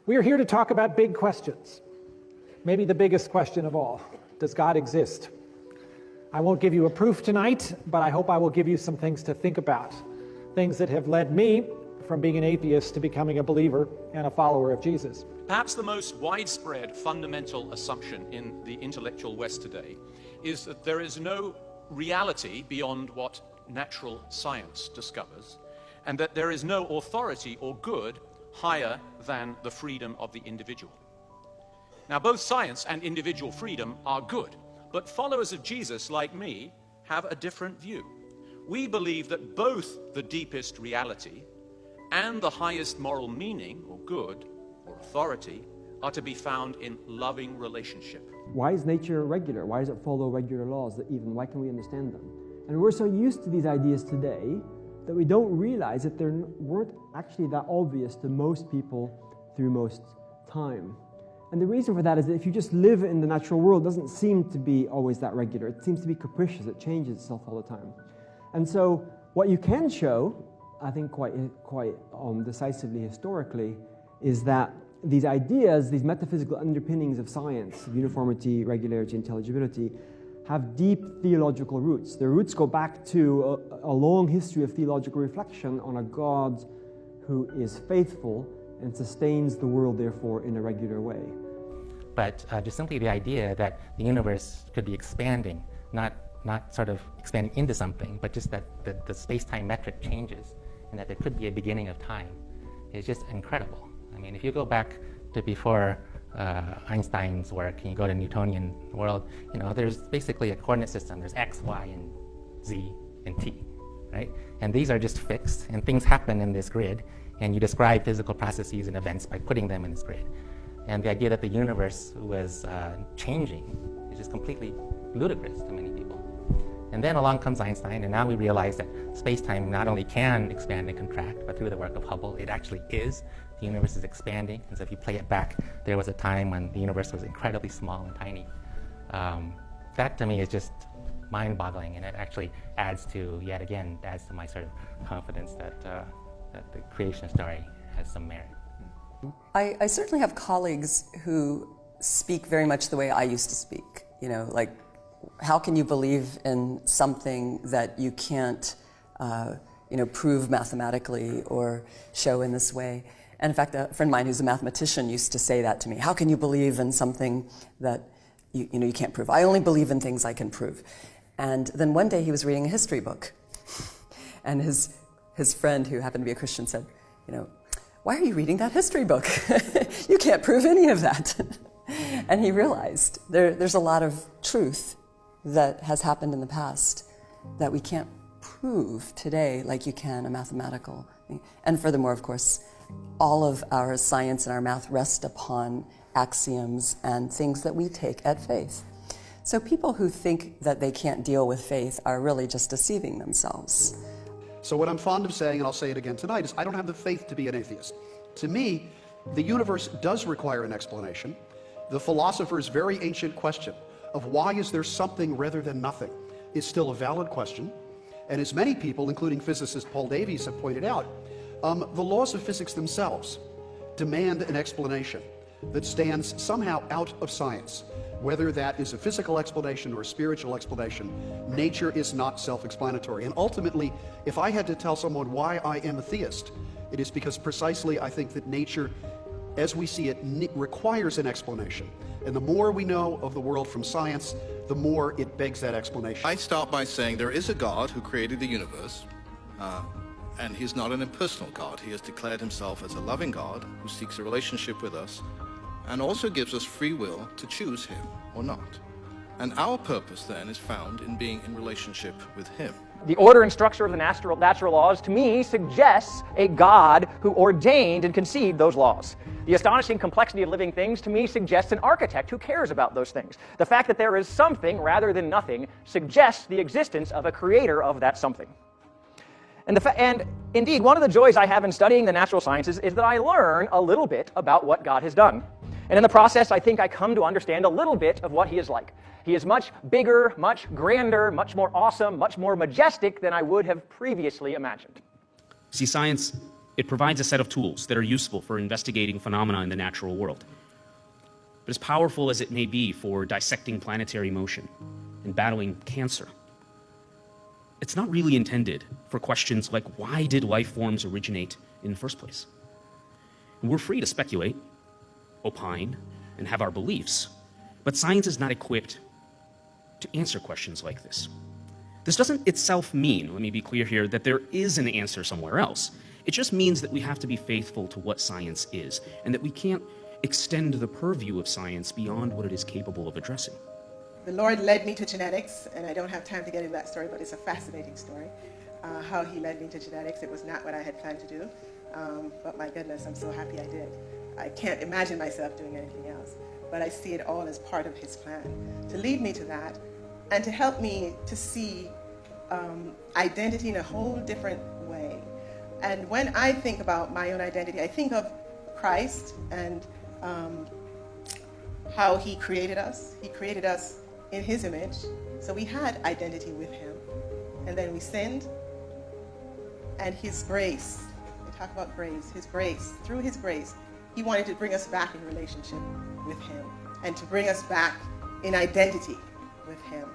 We are here to talk about big questions. Maybe the biggest question of all. Does God exist? I won't give you a proof tonight, but I hope I will give you some things to think about. Things that have led me from being an atheist to becoming a believer and a follower of Jesus. Perhaps the most widespread fundamental assumption in the intellectual West today is that there is no reality beyond what natural science discovers, and that there is no authority or good higher than the freedom of the individual. Now, both science and individual freedom are good, but followers of Jesus, like me, have a different view. We believe that both the deepest reality and the highest moral meaning, or good, or authority, are to be found in loving relationship. Why is nature regular? Why does it follow regular laws? Why can we understand them? And we're so used to these ideas today that we don't realize that they weren't actually that obvious to most people through most time. And the reason for that is that if you just live in the natural world, it doesn't seem to be always that regular. It seems to be capricious. It changes itself all the time. And so what you can show, I think quite decisively historically, is that these ideas, these metaphysical underpinnings of science, uniformity, regularity, intelligibility, have deep theological roots. Their roots go back to a long history of theological reflection on a God who is faithful and sustains the world, therefore, in a regular way. But just simply the idea that the universe could be expanding, not sort of expanding into something, but just that the space-time metric changes and that there could be a beginning of time is just incredible. I mean, if you go back to before Einstein's work and you go to Newtonian world, there's basically a coordinate system. There's X, Y, and Z, and T, right? And these are just fixed, and things happen in this grid, and you describe physical processes and events by putting them in this grid. And the idea that the universe was changing is just completely ludicrous to many people. And then along comes Einstein, and now we realize that space-time not only can expand and contract, but through the work of Hubble, it actually is. The universe is expanding, and so if you play it back, there was a time when the universe was incredibly small and tiny. That to me is just mind-boggling, and it actually adds to my sort of confidence that the creation story has some merit. I certainly have colleagues who speak very much the way I used to speak. Like, how can you believe in something that you can't, prove mathematically or show in this way? And in fact, a friend of mine who's a mathematician used to say that to me. How can you believe in something that you can't prove? I only believe in things I can prove. And then one day he was reading a history book, and his friend, who happened to be a Christian, said, why are you reading that history book? You can't prove any of that. And he realized there's a lot of truth that has happened in the past that we can't prove today like you can a mathematical thing. And furthermore, of course, all of our science and our math rest upon axioms and things that we take at faith. So people who think that they can't deal with faith are really just deceiving themselves. So what I'm fond of saying, and I'll say it again tonight, is I don't have the faith to be an atheist. To me, the universe does require an explanation. The philosopher's very ancient question of why is there something rather than nothing is still a valid question. And as many people, including physicist Paul Davies, have pointed out, the laws of physics themselves demand an explanation that stands somehow out of science. Whether that is a physical explanation or a spiritual explanation, nature is not self-explanatory. And ultimately, if I had to tell someone why I am a theist, it is because precisely I think that nature, as we see it, requires an explanation. And the more we know of the world from science, the more it begs that explanation. I start by saying there is a God who created the universe, and he's not an impersonal God. He has declared himself as a loving God who seeks a relationship with us and also gives us free will to choose him or not. And our purpose then is found in being in relationship with him. The order and structure of the natural laws, to me, suggests a God who ordained and conceived those laws. The astonishing complexity of living things, to me, suggests an architect who cares about those things. The fact that there is something rather than nothing suggests the existence of a creator of that something. And indeed, one of the joys I have in studying the natural sciences is that I learn a little bit about what God has done. And in the process, I think I come to understand a little bit of what he is like. He is much bigger, much grander, much more awesome, much more majestic than I would have previously imagined. See, science It provides a set of tools that are useful for investigating phenomena in the natural world. But as powerful as it may be for dissecting planetary motion and battling cancer, it's not really intended for questions like, why did life forms originate in the first place? And we're free to speculate, opine, and have our beliefs, but science is not equipped to answer questions like this. This doesn't itself mean, let me be clear here, that there is an answer somewhere else. It just means that we have to be faithful to what science is, and that we can't extend the purview of science beyond what it is capable of addressing. The Lord led me to genetics, and I don't have time to get into that story, but it's a fascinating story, how he led me to genetics. It was not what I had planned to do, but my goodness, I'm so happy I did. I can't imagine myself doing anything else, but I see it all as part of his plan, to lead me to that, and to help me to see identity in a whole different way. And when I think about my own identity, I think of Christ and how he created us. He created us in his image, so we had identity with him. And then we sinned, and his grace, we talk about grace, his grace, through his grace, he wanted to bring us back in relationship with him and to bring us back in identity with him.